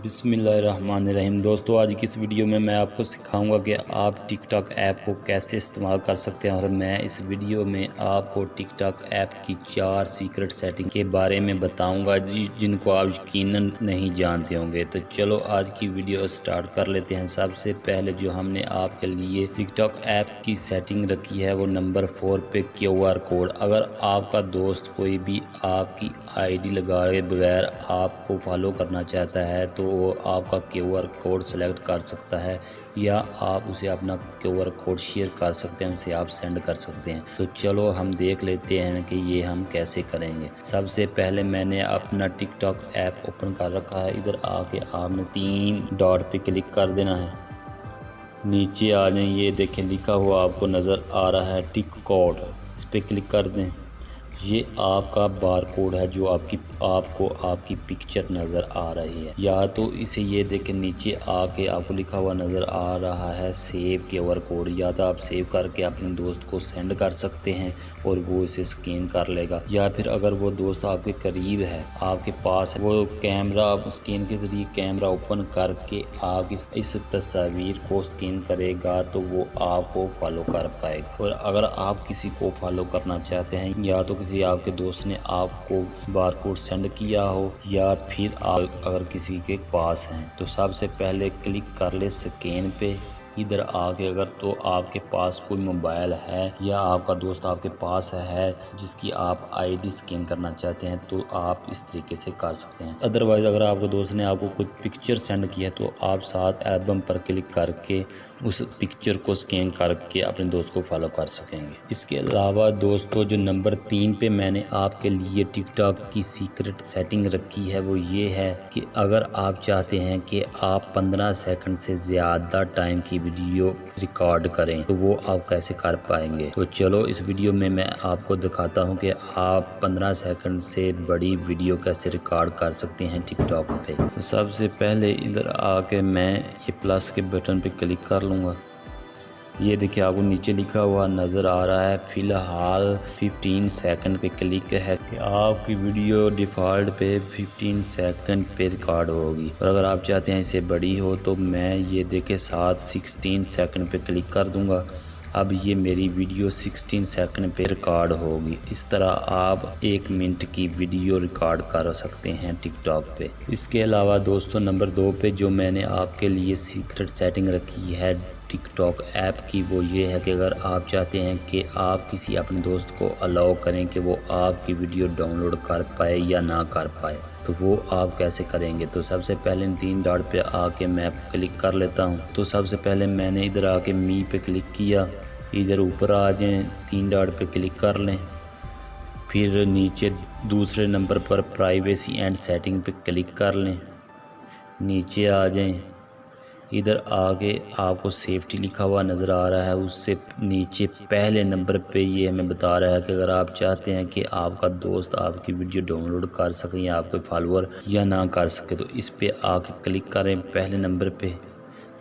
बिस्मिल्लाहिर्रहमानिर्रहीम। दोस्तों, आज की इस वीडियो में मैं आपको सिखाऊंगा कि आप टिक टॉक ऐप को कैसे इस्तेमाल कर सकते हैं, और मैं इस वीडियो में आपको टिक टॉक ऐप की 4 सीक्रेट सेटिंग के बारे में बताऊंगा जिनको आप यकीनन नहीं जानते होंगे। तो चलो आज की वीडियो स्टार्ट कर लेते हैं। सबसे पहले जो हमने आपके लिए टिक टॉक ऐप की सेटिंग रखी है वो नंबर 4 पे QR कोड। अगर आपका दोस्त कोई भी आपकी ID लगाए बगैर आपको फॉलो करना चाहता है तो वो आपका QR कोड सेलेक्ट कर सकता है, या आप उसे अपना QR कोड शेयर कर सकते हैं, उसे आप सेंड कर सकते हैं। तो चलो हम देख लेते हैं कि ये हम कैसे करेंगे। सबसे पहले मैंने अपना टिक टॉक ऐप ओपन कर रखा है। इधर आके आपने 3 डॉट पे क्लिक कर देना है। नीचे आ जाएं, ये देखें लिखा हुआ आपको नज़र आ रहा है टिक कोड, इस पर क्लिक कर दें। ये आपका बार कोड है जो आपको आपकी पिक्चर नज़र आ रही है। या तो इसे ये देखें नीचे आके आपको लिखा हुआ नज़र आ रहा है सेव QR कोड, या तो आप सेव करके अपने दोस्त को सेंड कर सकते हैं और वो इसे स्कैन कर लेगा। या फिर अगर वो दोस्त आपके करीब है, आपके पास है, वो कैमरा स्कैन के ज़रिए कैमरा ओपन करके आप इस तस्वीर को स्कैन करेगा तो वो आपको फॉलो कर पाएगा। और अगर आप किसी को फॉलो करना चाहते हैं, या तो किसी आपके दोस्त ने आपको बारकोड सेंड किया हो, या फिर आप अगर किसी के पास हैं, तो सबसे पहले क्लिक कर ले स्कैन पे। इधर आके अगर तो आपके पास कोई मोबाइल है या आपका दोस्त आपके पास है जिसकी आप ID स्कैन करना चाहते हैं तो आप इस तरीके से कर सकते हैं। अदरवाइज़ अगर आपके दोस्त ने आपको कोई पिक्चर सेंड की है तो आप साथ एल्बम पर क्लिक करके उस पिक्चर को स्कैन करके अपने दोस्त को फॉलो कर सकेंगे। इसके अलावा दोस्तों, जो नंबर 3 पे मैंने आपके लिए टिकटॉक की सीक्रेट सेटिंग रखी है वो ये है कि अगर आप चाहते हैं कि आप 15 सेकंड से ज़्यादा टाइम की वीडियो रिकॉर्ड करें तो वो आप कैसे कर पाएंगे। तो चलो इस वीडियो में मैं आपको दिखाता हूं कि आप 15 सेकंड से बड़ी वीडियो कैसे रिकॉर्ड कर सकते हैं टिकटॉक पे। तो सबसे पहले इधर आके मैं ये प्लस के बटन पे क्लिक कर लूँगा। ये देखिए आपको नीचे लिखा हुआ नज़र आ रहा है फ़िलहाल 15 सेकंड पे क्लिक है कि आपकी वीडियो डिफ़ॉल्ट पे 15 सेकंड पे रिकॉर्ड होगी। और अगर आप चाहते हैं इसे बड़ी हो तो मैं ये देखे साथ 16 सेकंड पे क्लिक कर दूंगा। अब ये मेरी वीडियो 16 सेकंड पे रिकॉर्ड होगी। इस तरह आप 1 मिनट की वीडियो रिकॉर्ड कर सकते हैं टिकटॉक पे। इसके अलावा दोस्तों, नंबर 2 पे जो मैंने आपके लिए सीक्रेट सेटिंग रखी है टिकटॉक ऐप की वो ये है कि अगर आप चाहते हैं कि आप किसी अपने दोस्त को अलाउ करें कि वो आपकी वीडियो डाउनलोड कर पाए या ना कर पाए, तो वो आप कैसे करेंगे। तो सबसे पहले 3 डॉट पे आके मैं क्लिक कर लेता हूँ। तो सबसे पहले मैंने इधर आके मी पे क्लिक किया। इधर ऊपर आ जाएं, 3 डॉट पे क्लिक कर लें। फिर नीचे दूसरे नंबर पर प्राइवेसी एंड सेटिंग पे क्लिक कर लें। नीचे आ जाएं, इधर आगे आपको सेफ्टी लिखा हुआ नज़र आ रहा है, उससे नीचे पहले नंबर पे ये हमें बता रहा है कि अगर आप चाहते हैं कि आपका दोस्त आपकी वीडियो डाउनलोड कर सके या आपके फॉलोअर या ना कर सके तो इस पे आके क्लिक करें पहले नंबर पे।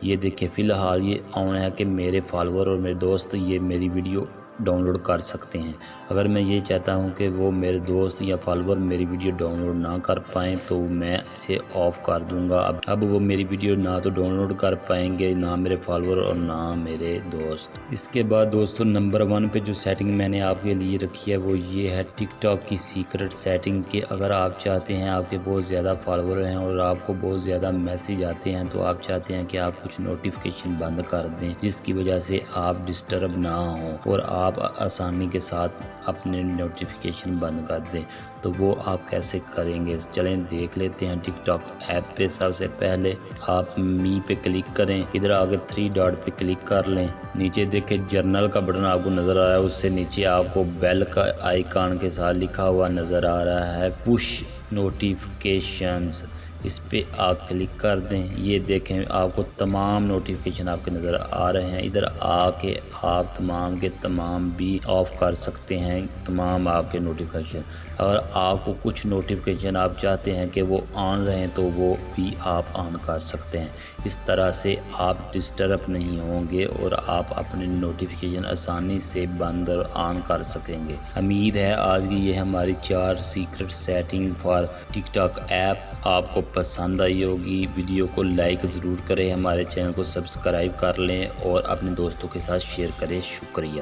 ये देखिए फ़िलहाल ये ऑन है कि मेरे फॉलोअर और मेरे दोस्त ये मेरी वीडियो डाउनलोड कर सकते हैं। अगर मैं ये चाहता हूं कि वो मेरे दोस्त या फॉलोअर मेरी वीडियो डाउनलोड ना कर पाएँ तो मैं इसे ऑफ़ कर दूंगा। अब वो मेरी वीडियो ना तो डाउनलोड कर पाएंगे, ना मेरे फॉलोअर और ना मेरे दोस्त। इसके बाद दोस्तों, नंबर 1 पे जो सेटिंग मैंने आपके लिए रखी है वो ये है टिकटॉक की सीक्रेट सेटिंग कि अगर आप चाहते हैं आपके बहुत ज़्यादा फॉलोअर हैं और आपको बहुत ज़्यादा मैसेज आते हैं तो आप चाहते हैं कि आप कुछ नोटिफिकेशन बंद कर दें जिसकी वजह से आप डिस्टर्ब ना हो और आप आसानी के साथ अपने नोटिफिकेशन बंद कर दें, तो वो आप कैसे करेंगे चलें देख लेते हैं। टिकटॉक ऐप पे सबसे पहले आप मी पे क्लिक करें। इधर आगे 3 डॉट पे क्लिक कर लें। नीचे देखें जर्नल का बटन आपको नज़र आ रहा है, उससे नीचे आपको बेल का आइकॉन के साथ लिखा हुआ नज़र आ रहा है पुश नोटिफिकेशंस, इस पे आप क्लिक कर दें। ये देखें आपको तमाम नोटिफिकेशन आपके नज़र आ रहे हैं। इधर आके आप तमाम के तमाम भी ऑफ़ कर सकते हैं, तमाम आपके नोटिफिकेशन। अगर आपको कुछ नोटिफिकेशन आप चाहते हैं कि वो ऑन रहें तो वो भी आप ऑन कर सकते हैं। इस तरह से आप डिस्टर्ब नहीं होंगे और आप अपने नोटिफिकेशन आसानी से बंद और ऑन कर सकेंगे। उम्मीद है आज की ये हमारी 4 secret setting for TikTok app आपको پسند آئی ہوگی ویڈیو کو لائک ضرور کریں، ہمارے چینل کو سبسکرائب کر لیں اور اپنے دوستوں کے ساتھ شیئر کریں۔ شکریہ۔